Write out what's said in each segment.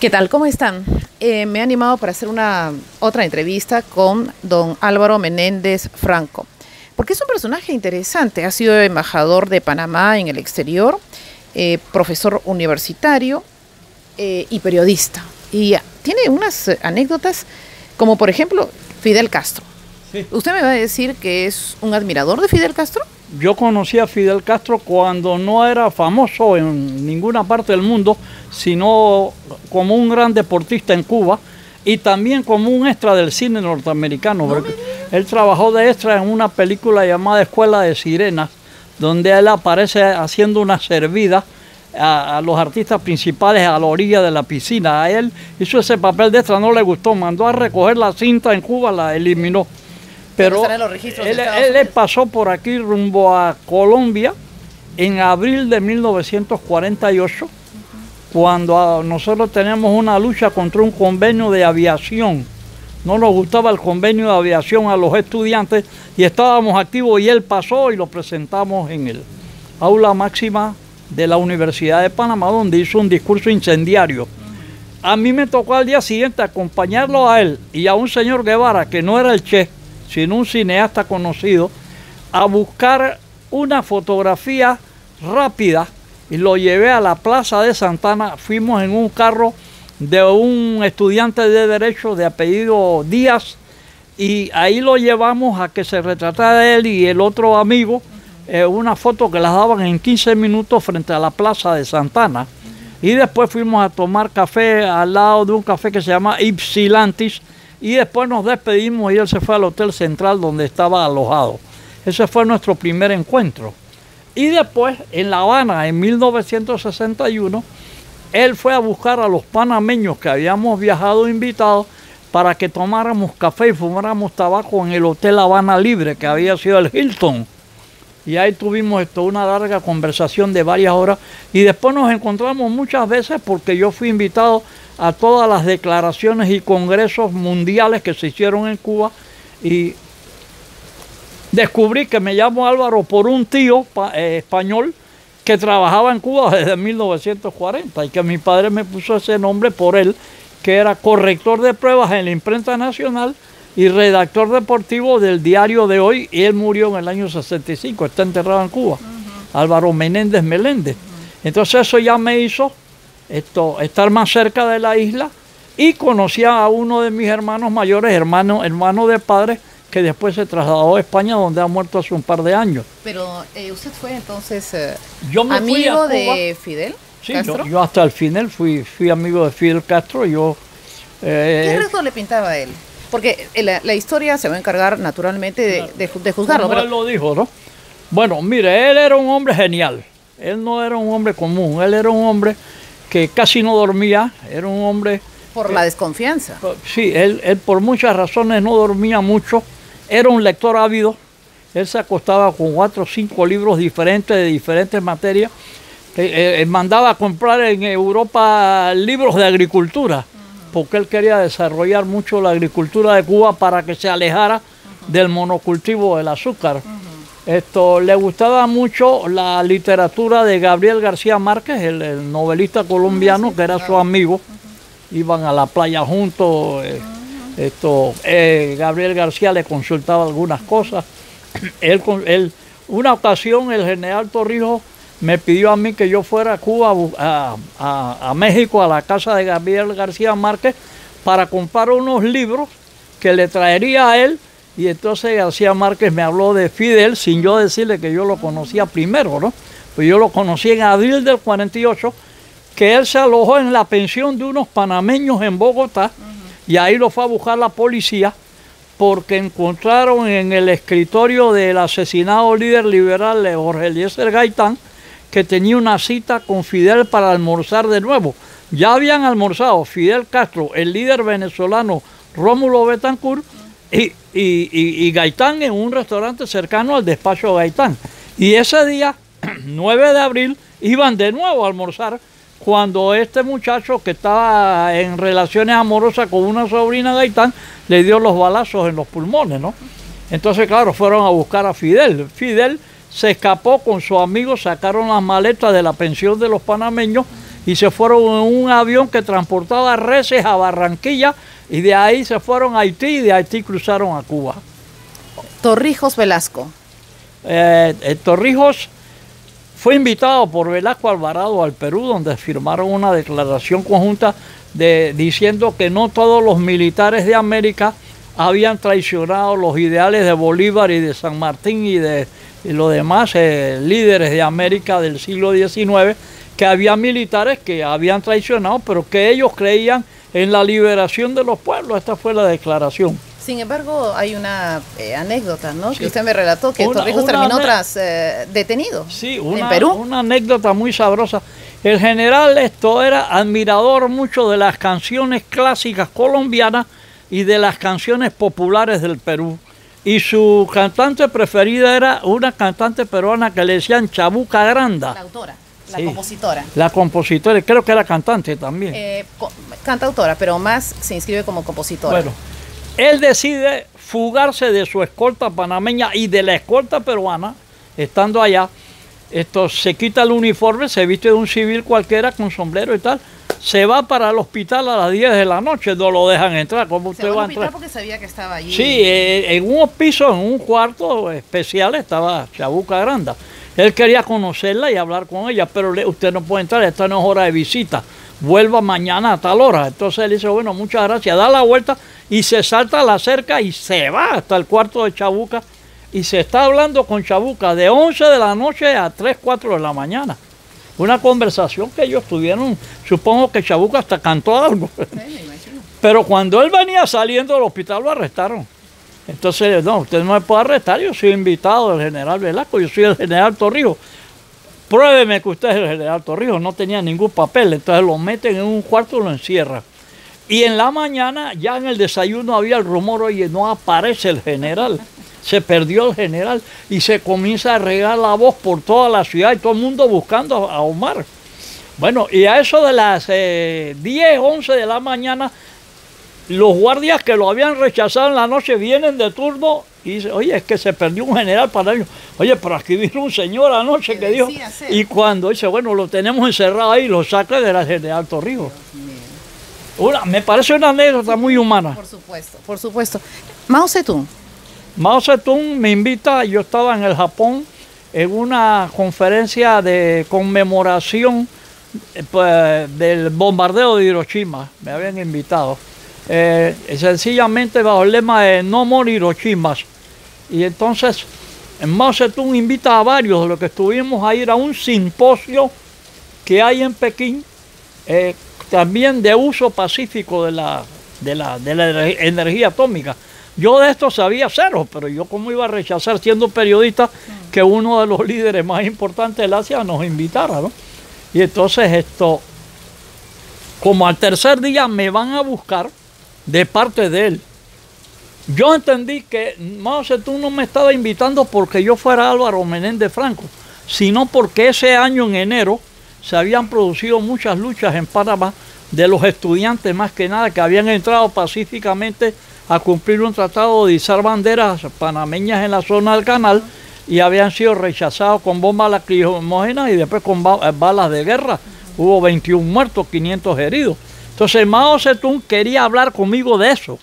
¿Qué tal? ¿Cómo están? Me he animado para hacer una otra entrevista con don Álvaro Menéndez Franco, porque es un personaje interesante. Ha sido embajador de Panamá en el exterior, profesor universitario y periodista. Y tiene unas anécdotas, como por ejemplo Fidel Castro. Sí. ¿Usted me va a decir que es un admirador de Fidel Castro? Yo conocí a Fidel Castro cuando no era famoso en ninguna parte del mundo, sino como un gran deportista en Cuba y también como un extra del cine norteamericano. Porque él trabajó de extra en una película llamada Escuela de Sirenas, donde él aparece haciendo una servida a los artistas principales a la orilla de la piscina. A él hizo ese papel de extra, no le gustó, mandó a recoger la cinta en Cuba, la eliminó. Pero él pasó por aquí rumbo a Colombia en abril de 1948, cuando nosotros teníamos una lucha contra un convenio de aviación. No nos gustaba el convenio de aviación a los estudiantes y estábamos activos, y él pasó y lo presentamos en el aula máxima de la Universidad de Panamá, donde hizo un discurso incendiario. A mí me tocó al día siguiente acompañarlo a él y a un señor Guevara, que no era el Che, sino un cineasta conocido, a buscar una fotografía rápida, y lo llevé a la Plaza de Santana. Fuimos en un carro de un estudiante de Derecho de apellido Díaz, y ahí lo llevamos a que se retratara él y el otro amigo, una foto que las daban en 15 minutos frente a la Plaza de Santana. Y después fuimos a tomar café al lado de un café que se llama Ypsilantis, y después nos despedimos y él se fue al Hotel Central donde estaba alojado. Ese fue nuestro primer encuentro. Y después, en La Habana, en 1961, él fue a buscar a los panameños que habíamos viajado invitados para que tomáramos café y fumáramos tabaco en el Hotel Habana Libre, que había sido el Hilton. Y ahí tuvimos una larga conversación de varias horas, y después nos encontramos muchas veces porque yo fui invitado a todas las declaraciones y congresos mundiales que se hicieron en Cuba, y descubrí que me llamo Álvaro por un tío español que trabajaba en Cuba desde 1940, y que mi padre me puso ese nombre por él, que era corrector de pruebas en la Imprenta Nacional y redactor deportivo del Diario de Hoy, y él murió en el año 65, está enterrado en Cuba, Álvaro Menéndez Meléndez. Entonces eso ya me hizo estar más cerca de la isla, y conocí a uno de mis hermanos mayores, hermano de padre, que después se trasladó a España, donde ha muerto hace un par de años. Pero usted fue entonces amigo de Fidel Castro. Yo hasta el final fui amigo de Fidel Castro. ¿Qué resto le pintaba a él? Porque la historia se va a encargar naturalmente de juzgarlo. Como él lo dijo, ¿no? Bueno, mire, él era un hombre genial. Él no era un hombre común. Él era un hombre que casi no dormía. Era un hombre... Por la desconfianza. Sí, él por muchas razones no dormía mucho. Era un lector ávido. Él se acostaba con 4 o 5 libros diferentes, de diferentes materias. Mandaba a comprar en Europa libros de agricultura, porque él quería desarrollar mucho la agricultura de Cuba para que se alejara del monocultivo del azúcar. Le gustaba mucho la literatura de Gabriel García Márquez, el novelista colombiano, que era su amigo. Iban a la playa juntos. Gabriel García le consultaba algunas cosas. Una ocasión el general Torrijos me pidió a mí que yo fuera a Cuba, a México, a la casa de Gabriel García Márquez, para comprar unos libros que le traería a él. Y entonces García Márquez me habló de Fidel, sin yo decirle que yo lo conocía primero, ¿no? Pues yo lo conocí en abril del 48, que él se alojó en la pensión de unos panameños en Bogotá, y ahí lo fue a buscar la policía, porque encontraron en el escritorio del asesinado líder liberal Jorge Eliezer Gaitán, que tenía una cita con Fidel para almorzar de nuevo. Ya habían almorzado Fidel Castro, el líder venezolano Rómulo Betancourt, y Gaitán en un restaurante cercano al despacho de Gaitán. Y ese día, 9 de abril, iban de nuevo a almorzar, cuando este muchacho, que estaba en relaciones amorosas con una sobrina de Gaitán, le dio los balazos en los pulmones, ¿no? Entonces, claro, fueron a buscar a Fidel. Fidel se escapó con su amigo, sacaron las maletas de la pensión de los panameños y se fueron en un avión que transportaba reses a Barranquilla y de ahí se fueron a Haití y de Haití cruzaron a Cuba. Torrijos Velasco. Torrijos fue invitado por Velasco Alvarado al Perú, donde firmaron una declaración conjunta diciendo que no todos los militares de América habían traicionado los ideales de Bolívar y de San Martín y de los demás líderes de América del siglo XIX, que había militares que habían traicionado, pero que ellos creían en la liberación de los pueblos. Esta fue la declaración. Sin embargo, hay una anécdota, ¿no? Sí. Que usted me relató que Torrijos terminó detenido en Perú. Una anécdota muy sabrosa. El general era admirador mucho de las canciones clásicas colombianas y de las canciones populares del Perú. Y su cantante preferida era una cantante peruana que le decían Chabuca Granda. La autora, la compositora. La compositora, creo que era cantante también. Cantautora, pero más se inscribe como compositora. Bueno, él decide fugarse de su escolta panameña y de la escolta peruana, estando allá. Se quita el uniforme, se viste de un civil cualquiera con sombrero y tal, se va para el hospital a las 10 de la noche, no lo dejan entrar. ¿Cómo usted va a entrar? Porque sabía que estaba allí. Sí, en un piso, en un cuarto especial estaba Chabuca Granda. Él quería conocerla y hablar con ella, pero usted no puede entrar, esta no es hora de visita, vuelva mañana a tal hora. Entonces él dice, bueno, muchas gracias, da la vuelta y se salta a la cerca y se va hasta el cuarto de Chabuca. Y se está hablando con Chabuca de 11 de la noche a 3, 4 de la mañana. Una conversación que ellos tuvieron, supongo que Chabuca hasta cantó algo. Pero cuando él venía saliendo del hospital lo arrestaron. Entonces, no, usted no me puede arrestar, yo soy invitado del general Velasco, yo soy el general Torrijos. Pruébeme que usted es el general Torrijos, no tenía ningún papel, entonces lo meten en un cuarto y lo encierran. Y en la mañana, ya en el desayuno había el rumor, oye, no aparece el general. Se perdió el general y se comienza a regar la voz por toda la ciudad y todo el mundo buscando a Omar. Bueno, y a eso de las 10, 11 de la mañana, los guardias que lo habían rechazado en la noche vienen de turno y dicen, oye, es que se perdió un general para ellos. Oye, pero aquí vino un señor anoche que dijo, y cuando dice, bueno, lo tenemos encerrado ahí, lo saca de la general Torrijos. Me parece una anécdota muy humana. Por supuesto, por supuesto. Mao Zedong. Mao Zedong me invita, yo estaba en el Japón en una conferencia de conmemoración del bombardeo de Hiroshima, me habían invitado, sencillamente bajo el lema de No More Hiroshimas. Y entonces Mao Zedong invita a varios de los que estuvimos a ir a un simposio que hay en Pekín, también de uso pacífico de la energía atómica. Yo de esto sabía cero, pero yo cómo iba a rechazar, siendo periodista, que uno de los líderes más importantes del Asia nos invitara, ¿no? Y entonces como al tercer día me van a buscar de parte de él. Yo entendí que Mao Zedong no me estaba invitando porque yo fuera Álvaro Menéndez Franco, sino porque ese año en enero se habían producido muchas luchas en Panamá de los estudiantes más que nada que habían entrado pacíficamente a cumplir un tratado de izar banderas panameñas en la zona del canal y habían sido rechazados con bombas lacrimógenas y después con balas de guerra. Hubo 21 muertos, 500 heridos. Entonces Mao Zedong quería hablar conmigo de eso.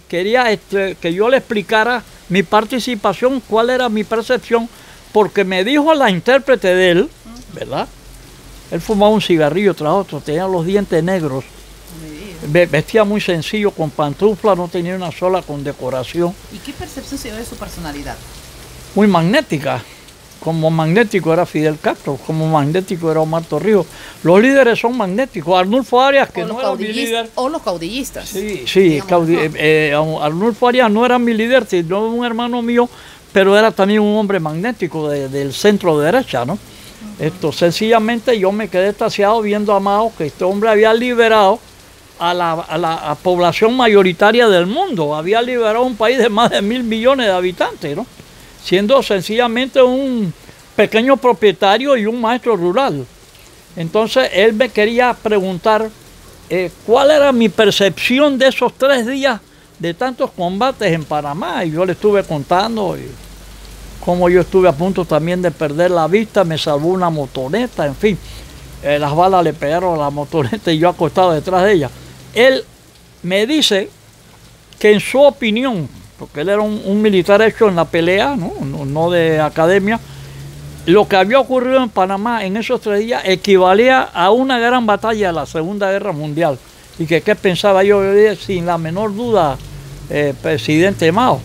Quería que yo le explicara mi participación, cuál era mi percepción, porque me dijo la intérprete de él, ¿verdad? Él fumaba un cigarrillo tras otro, tenía los dientes negros. Vestía muy sencillo, con pantufla, no tenía una sola condecoración. ¿Y qué percepción se dio de su personalidad? Muy magnética. Como magnético era Fidel Castro, como magnético era Omar Torrijos. Los líderes son magnéticos. Arnulfo Arias, que no era mi líder. O los caudillistas. Sí, Arnulfo Arias no era mi líder, sino un hermano mío, pero era también un hombre magnético del centro derecha, ¿no? Sencillamente yo me quedé extasiado viendo a Mao, que este hombre había liberado a la población mayoritaria del mundo, había liberado un país de más de 1.000 millones de habitantes, ¿no? Siendo sencillamente un pequeño propietario y un maestro rural. Entonces él me quería preguntar cuál era mi percepción de esos 3 días de tantos combates en Panamá, y yo le estuve contando cómo yo estuve a punto también de perder la vista, me salvó una motoneta, en fin. las balas le pegaron a la motoneta y yo acostado detrás de ella. Él me dice que en su opinión, porque él era un militar hecho en la pelea, no de academia, lo que había ocurrido en Panamá en esos 3 días equivalía a una gran batalla de la Segunda Guerra Mundial. Y que qué pensaba yo, sin la menor duda, presidente Mao.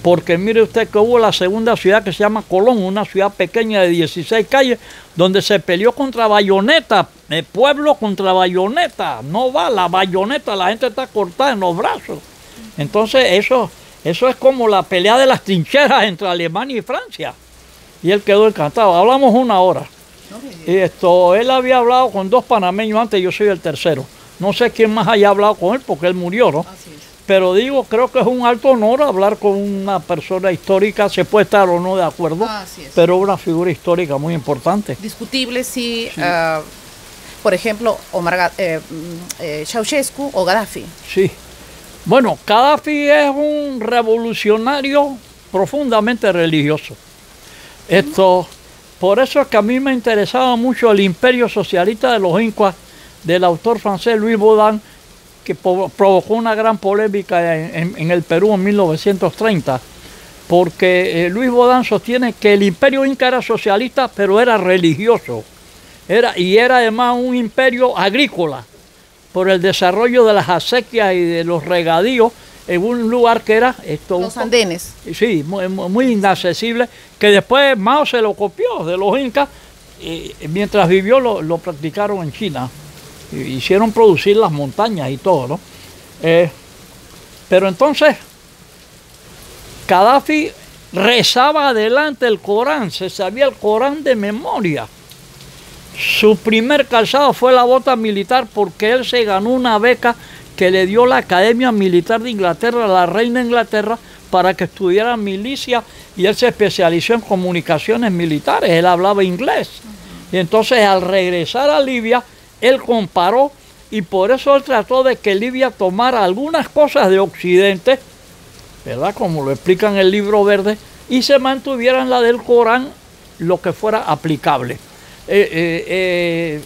Porque mire usted que hubo la segunda ciudad que se llama Colón, una ciudad pequeña de 16 calles, donde se peleó contra bayoneta, pueblo contra bayoneta, no va la bayoneta, la gente está cortada en los brazos. Entonces eso es como la pelea de las trincheras entre Alemania y Francia. Y él quedó encantado. Hablamos 1 hora. Y él había hablado con 2 panameños antes, yo soy el tercero. No sé quién más haya hablado con él porque él murió, ¿no? Así es. Pero digo, creo que es un alto honor hablar con una persona histórica, se puede estar o no de acuerdo, pero una figura histórica muy importante. Discutible si, por ejemplo, Ceausescu o Gaddafi. Sí. Bueno, Gaddafi es un revolucionario profundamente religioso. Por eso es que a mí me interesaba mucho el imperio socialista de los incas del autor francés Louis Baudin, que provocó una gran polémica en el Perú en 1930, porque Louis Baudin sostiene que el imperio inca era socialista, pero era religioso, y era además un imperio agrícola, por el desarrollo de las acequias y de los regadíos, en un lugar que era... Los andenes. Sí, muy inaccesible, que después Mao se lo copió de los incas, y mientras vivió lo practicaron en China. Hicieron producir las montañas y todo, ¿no? Pero entonces, Gaddafi rezaba adelante el Corán, se sabía el Corán de memoria. Su primer calzado fue la bota militar porque él se ganó una beca que le dio la Academia Militar de Inglaterra, la reina de Inglaterra, para que estudiara milicia, y él se especializó en comunicaciones militares, él hablaba inglés. Y entonces al regresar a Libia, él comparó, y por eso él trató de que Libia tomara algunas cosas de Occidente, ¿verdad? Como lo explica en el Libro Verde, y se mantuviera en la del Corán lo que fuera aplicable. Este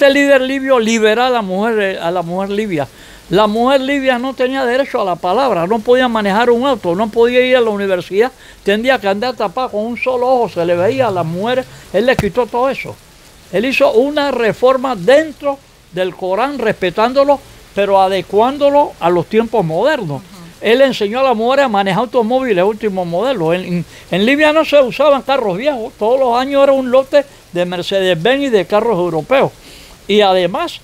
líder libio libera a la mujer libia. La mujer libia no tenía derecho a la palabra, no podía manejar un auto, no podía ir a la universidad, tendría que andar tapada con un solo ojo, se le veía a las mujeres, él le quitó todo eso. Él hizo una reforma dentro del Corán, respetándolo, pero adecuándolo a los tiempos modernos. Él enseñó a las mujeres a manejar automóviles último modelo. En Libia no se usaban carros viejos, todos los años era un lote de Mercedes-Benz y de carros europeos. Y además,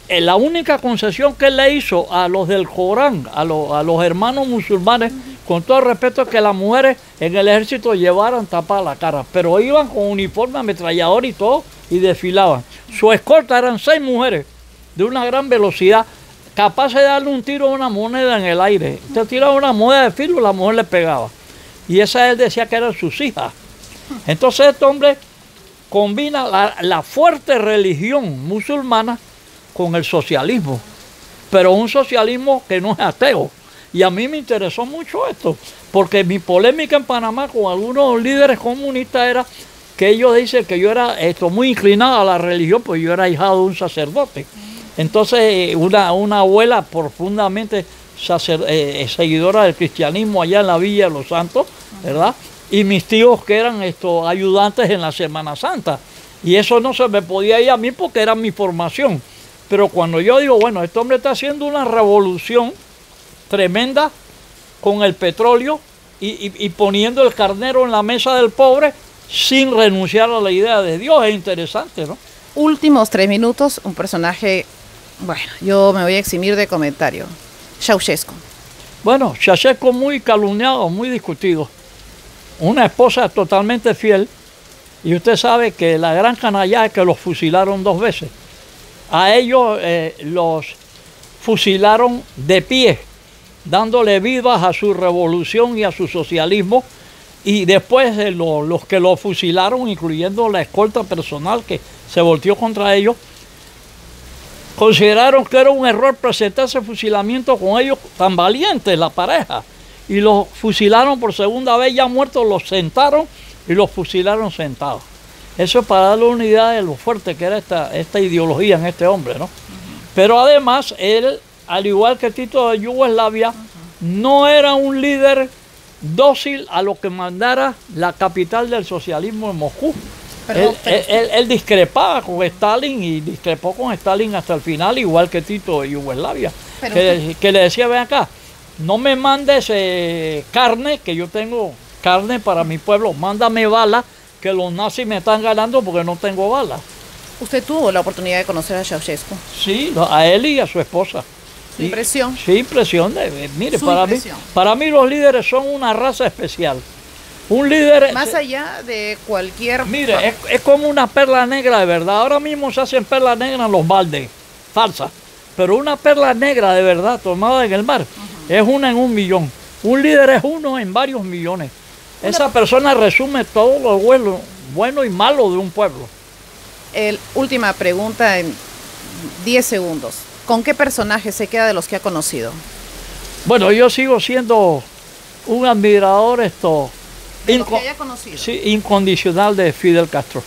la única concesión que él le hizo a los del Corán, a los hermanos musulmanes, con todo el respeto, es que las mujeres en el ejército llevaran tapada la cara, pero iban con uniforme, ametrallador y todo, y desfilaban. Su escolta eran 6 mujeres de una gran velocidad, capaces de darle un tiro a una moneda en el aire. Usted tiraba una moneda de filo y la mujer le pegaba. Y esa él decía que eran sus hijas. Entonces este hombre combina la fuerte religión musulmana con el socialismo, pero un socialismo que no es ateo. Y a mí me interesó mucho esto, porque mi polémica en Panamá con algunos líderes comunistas era que ellos dicen que yo era muy inclinado a la religión, pues yo era hijado de un sacerdote. Entonces una abuela profundamente seguidora del cristianismo allá en la Villa de los Santos, ¿verdad? Y mis tíos que eran ayudantes en la Semana Santa. Y eso no se me podía ir a mí porque era mi formación. Pero cuando yo digo, bueno, este hombre está haciendo una revolución tremenda con el petróleo y poniendo el carnero en la mesa del pobre sin renunciar a la idea de Dios, es interesante, ¿no? Últimos 3 minutos, un personaje, bueno, yo me voy a eximir de comentario. Ceausescu. Bueno, Ceausescu muy calumniado, muy discutido. Una esposa totalmente fiel, y usted sabe que la gran canalla es que los fusilaron 2 veces. A ellos los fusilaron de pie, dándole vivas a su revolución y a su socialismo, y después los que lo fusilaron, incluyendo la escolta personal que se volteó contra ellos, consideraron que era un error presentarse fusilamiento con ellos tan valientes, la pareja, y los fusilaron por segunda vez, ya muertos, los sentaron y los fusilaron sentados. Eso es para darle una idea de lo fuerte que era esta ideología en este hombre, ¿no? Pero además, él, al igual que Tito de Yugoslavia, no era un líder dócil a lo que mandara la capital del socialismo en Moscú. Él discrepaba con Stalin y discrepó con Stalin hasta el final, igual que Tito de Yugoslavia, que le decía, ven acá, no me mandes carne, que yo tengo carne para mi pueblo, mándame balas, que los nazis me están ganando porque no tengo balas. ¿Usted tuvo la oportunidad de conocer a Ceausescu? Sí, a él y a su esposa. ¿Su impresión? Sí, impresión. Mire, para mí los líderes son una raza especial. Un líder... Más allá de cualquier... Mire, es como una perla negra de verdad. Ahora mismo se hacen perlas negras en los baldes, falsas. Pero una perla negra de verdad, tomada en el mar, es una en 1 millón. Un líder es uno en varios millones. Esa persona resume todo lo bueno y malo de un pueblo. Última pregunta en 10 segundos. ¿Con qué personaje se queda de los que ha conocido? Bueno, yo sigo siendo un admirador ¿De los que haya conocido? Sí, incondicional de Fidel Castro.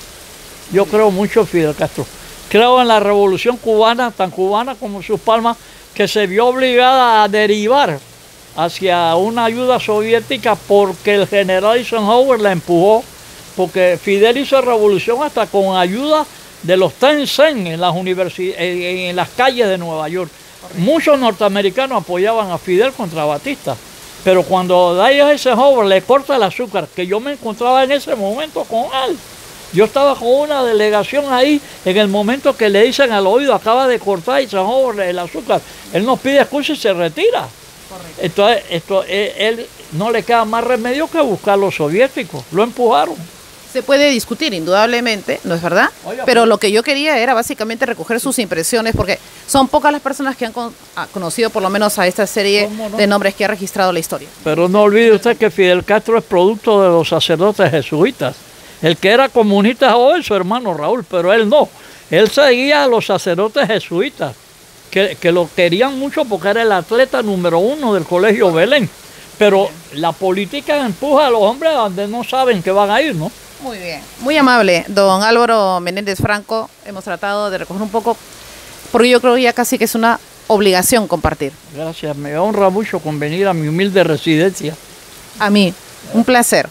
Yo creo mucho en Fidel Castro. Creo en la revolución cubana, tan cubana como sus palmas, que se vio obligada a derivar hacia una ayuda soviética porque el general Eisenhower la empujó, porque Fidel hizo revolución hasta con ayuda de los Tencent en las en las calles de Nueva York. Muchos norteamericanos apoyaban a Fidel contra Batista, pero cuando Eisenhower le corta el azúcar, que yo me encontraba en ese momento con él, yo estaba con una delegación ahí en el momento que le dicen al oído, acaba de cortar Eisenhower el azúcar, él nos pide excusa y se retira. Correcto. Entonces, él no le queda más remedio que buscar a los soviéticos, lo empujaron. Se puede discutir, indudablemente, ¿no es verdad? Oiga, pero lo que yo quería era básicamente recoger sus impresiones, porque son pocas las personas que han conocido por lo menos a esta serie de nombres que ha registrado la historia. Pero no olvide usted que Fidel Castro es producto de los sacerdotes jesuitas. El que era comunista hoy es su hermano Raúl, pero él no. Él seguía a los sacerdotes jesuitas, que lo querían mucho porque era el atleta número 1 del Colegio Belén. Pero la política empuja a los hombres a donde no saben que van a ir, ¿no? Muy bien, muy amable, don Álvaro Menéndez Franco. Hemos tratado de recoger un poco, porque yo creo ya casi que es una obligación compartir. Gracias, me honra mucho con venir a mi humilde residencia. A mí, un placer.